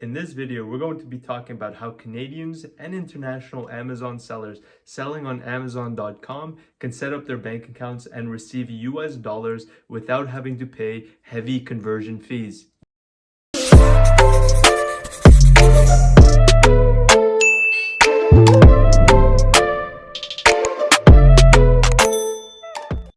In this video, we're going to be talking about how Canadians and international Amazon sellers selling on Amazon.com can set up their bank accounts and receive US dollars without having to pay heavy conversion fees.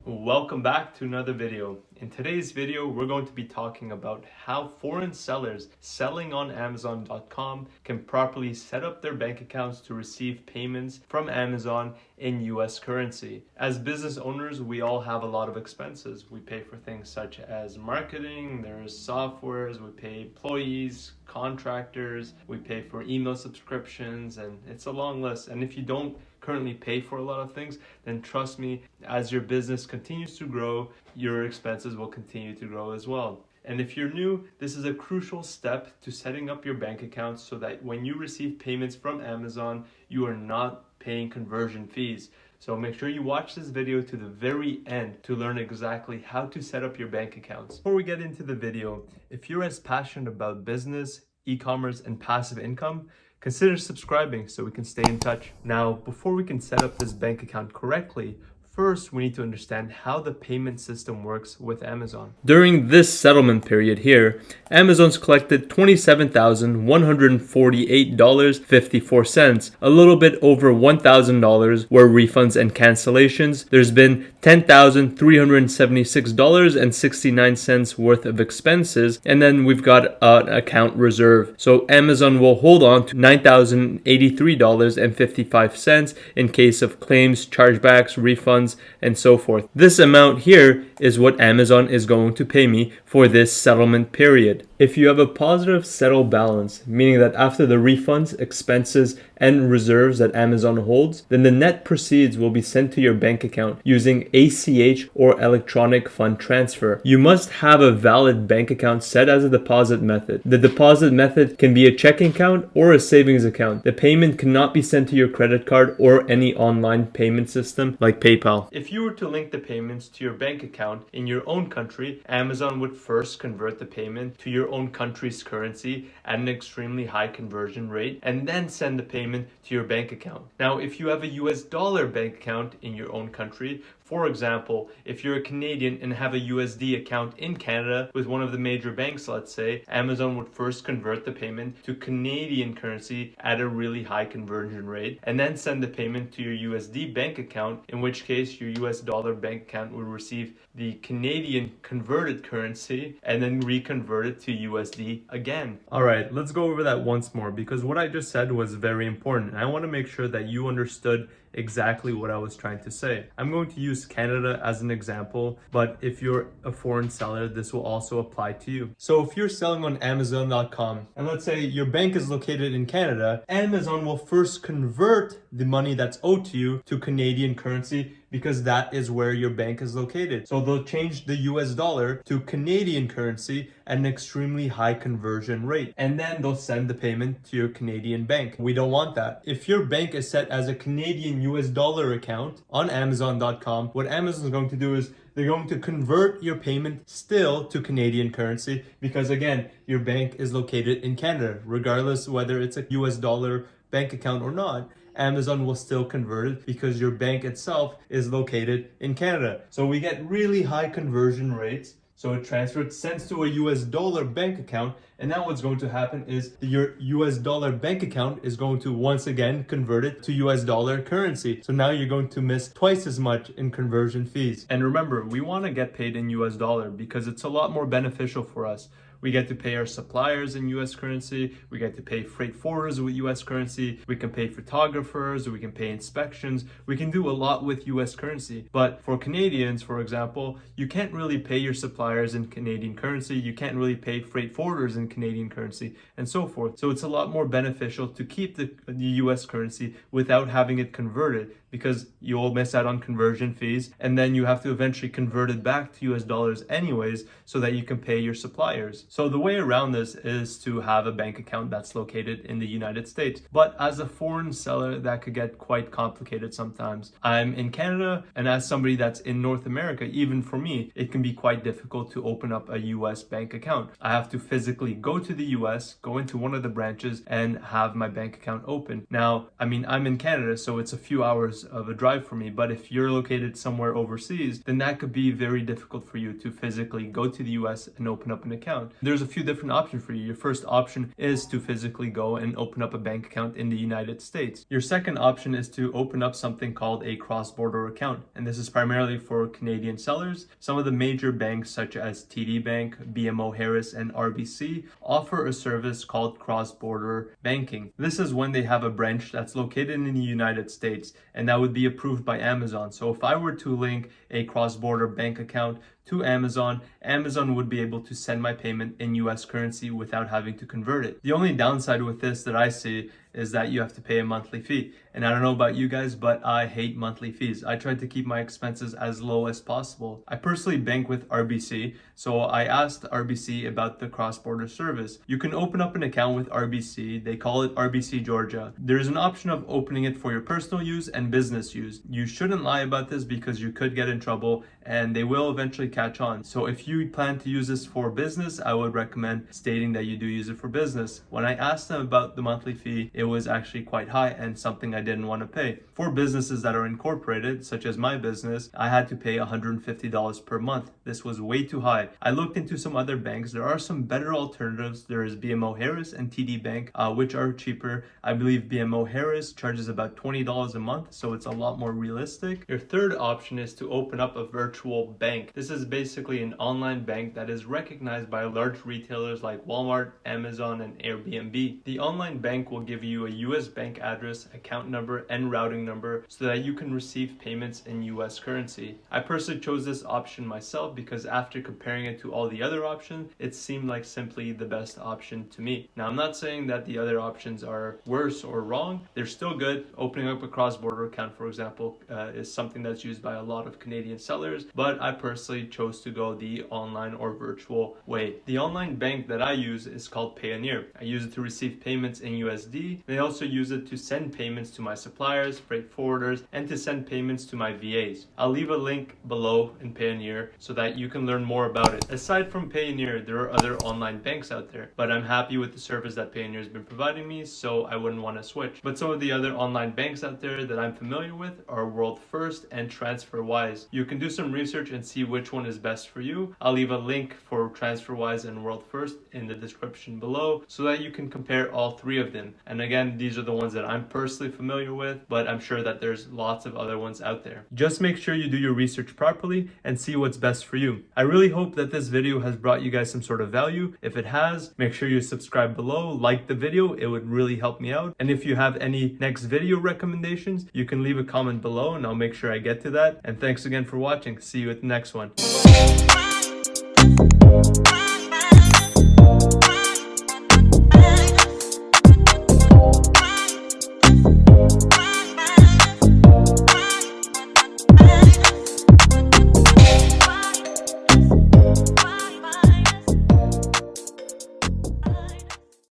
Welcome back to another video. In today's video, we're going to be talking about how foreign sellers selling on Amazon.com can properly set up their bank accounts to receive payments from Amazon in US currency. As business owners, we all have a lot of expenses. We pay for things such as marketing, there's softwares, we pay employees, contractors, we pay for email subscriptions, and it's a long list. And if you don't currently pay for a lot of things, then trust me, as your business continues to grow, your expenses will continue to grow as well. And if you're new, this is a crucial step to setting up your bank accounts so that when you receive payments from Amazon, you are not paying conversion fees. So make sure you watch this video to the very end to learn exactly how to set up your bank accounts. Before we get into the video, if you're as passionate about business, e-commerce, and passive income, consider subscribing so we can stay in touch. Now, before we can set up this bank account correctly, first, we need to understand how the payment system works with Amazon. During this settlement period here, Amazon's collected $27,148.54. A little bit over $1,000 were refunds and cancellations. There's been $10,376.69 worth of expenses, and then we've got an account reserve. So Amazon will hold on to $9,083.55 in case of claims, chargebacks, refunds, and so forth. This amount here is what Amazon is going to pay me for this settlement period. If you have a positive settle balance, meaning that after the refunds, expenses, and reserves that Amazon holds, then the net proceeds will be sent to your bank account using ACH or electronic fund transfer. You must have a valid bank account set as a deposit method. The deposit method can be a checking account or a savings account. The payment cannot be sent to your credit card or any online payment system like PayPal. If you were to link the payments to your bank account in your own country, Amazon would first convert the payment to your own country's currency at an extremely high conversion rate and then send the payment to your bank account. Now, if you have a US dollar bank account in your own country, for example, if you're a Canadian and have a USD account in Canada with one of the major banks, let's say, Amazon would first convert the payment to Canadian currency at a really high conversion rate and then send the payment to your USD bank account, in which case your US dollar bank account would receive the Canadian converted currency and then reconvert it to USD again. All right, let's go over that once more because what I just said was very important. And I want to make sure that you understood exactly what I was trying to say. I'm going to use Canada as an example, but if you're a foreign seller, this will also apply to you. So if you're selling on Amazon.com, and let's say your bank is located in Canada, Amazon will first convert the money that's owed to you to Canadian currency because that is where your bank is located. So they'll change the US dollar to Canadian currency at an extremely high conversion rate. And then they'll send the payment to your Canadian bank. We don't want that. If your bank is set as a Canadian US dollar account on Amazon.com, what Amazon is going to do is they're going to convert your payment still to Canadian currency because, again, your bank is located in Canada. Regardless whether it's a US dollar bank account or not, Amazon will still convert it because your bank itself is located in Canada. So we get really high conversion rates. So it transfers, sends to a US dollar bank account, and now what's going to happen is your US dollar bank account is going to once again convert it to US dollar currency. So now you're going to miss twice as much in conversion fees. And remember, we want to get paid in US dollar because it's a lot more beneficial for us. We get to pay our suppliers in US currency. We get to pay freight forwarders with US currency. We can pay photographers. We can pay inspections. We can do a lot with US currency. But for Canadians, for example, you can't really pay your suppliers in Canadian currency. You can't really pay freight forwarders in Canadian currency and so forth. So it's a lot more beneficial to keep the US currency without having it converted because you'll miss out on conversion fees. And then you have to eventually convert it back to US dollars anyways so that you can pay your suppliers. So the way around this is to have a bank account that's located in the United States. But as a foreign seller, that could get quite complicated sometimes. I'm in Canada, and as somebody that's in North America, even for me, it can be quite difficult to open up a US bank account. I have to physically go to the US, go into one of the branches, and have my bank account open. Now, I mean, I'm in Canada, so it's a few hours of a drive for me, but if you're located somewhere overseas, then that could be very difficult for you to physically go to the US and open up an account. There's a few different options for you. Your first option is to physically go and open up a bank account in the United States. Your second option is to open up something called a cross-border account, and this is primarily for Canadian sellers. Some of the major banks such as TD Bank, BMO Harris, and RBC offer a service called Crossborder Banking. This is when they have a branch that's located in the United States, and that would be approved by Amazon. So if I were to link a cross-border bank account to Amazon, Amazon would be able to send my payment in US currency without having to convert it. The only downside with this that I see is that you have to pay a monthly fee. And I don't know about you guys, but I hate monthly fees. I try to keep my expenses as low as possible. I personally bank with RBC, so I asked RBC about the cross-border service. You can open up an account with RBC. They call it RBC Georgia. There's an option of opening it for your personal use and business use. You shouldn't lie about this because you could get in trouble and they will eventually catch on. So if you plan to use this for business, I would recommend stating that you do use it for business. When I asked them about the monthly fee, it was actually quite high and something I didn't want to pay. For businesses that are incorporated, such as my business, I had to pay $150 per month. This was way too high. I looked into some other banks. There are some better alternatives. There is BMO Harris and TD Bank, which are cheaper. I believe BMO Harris charges about $20 a month, so it's a lot more realistic. Your third option is to open up a virtual bank. This is basically an online bank that is recognized by large retailers like Walmart, Amazon, and Airbnb. The online bank will give you a US bank address, account number, and routing number so that you can receive payments in US currency. I personally chose this option myself because after comparing it to all the other options, it seemed like simply the best option to me. Now, I'm not saying that the other options are worse or wrong. They're still good. Opening up a cross-border account, for example, is something that's used by a lot of Canadian sellers, but I personally chose to go the online or virtual way. The online bank that I use is called Payoneer. I use it to receive payments in USD. They also use it to send payments to my suppliers, freight forwarders, and to send payments to my VAs. I'll leave a link below in Payoneer so that you can learn more about it. Aside from Payoneer, there are other online banks out there, but I'm happy with the service that Payoneer has been providing me, so I wouldn't want to switch. But some of the other online banks out there that I'm familiar with are World First and Transferwise. You can do some research and see which one is best for you. I'll leave a link for Transferwise and World First in the description below so that you can compare all three of them. And again, these are the ones that I'm personally familiar with, but I'm sure that there's lots of other ones out there. Just make sure you do your research properly and see what's best for you. I really hope that this video has brought you guys some sort of value. If it has, make sure you subscribe below, like the video, it would really help me out. And if you have any next video recommendations, you can leave a comment below and I'll make sure I get to that. And thanks again for watching. See you at the next one.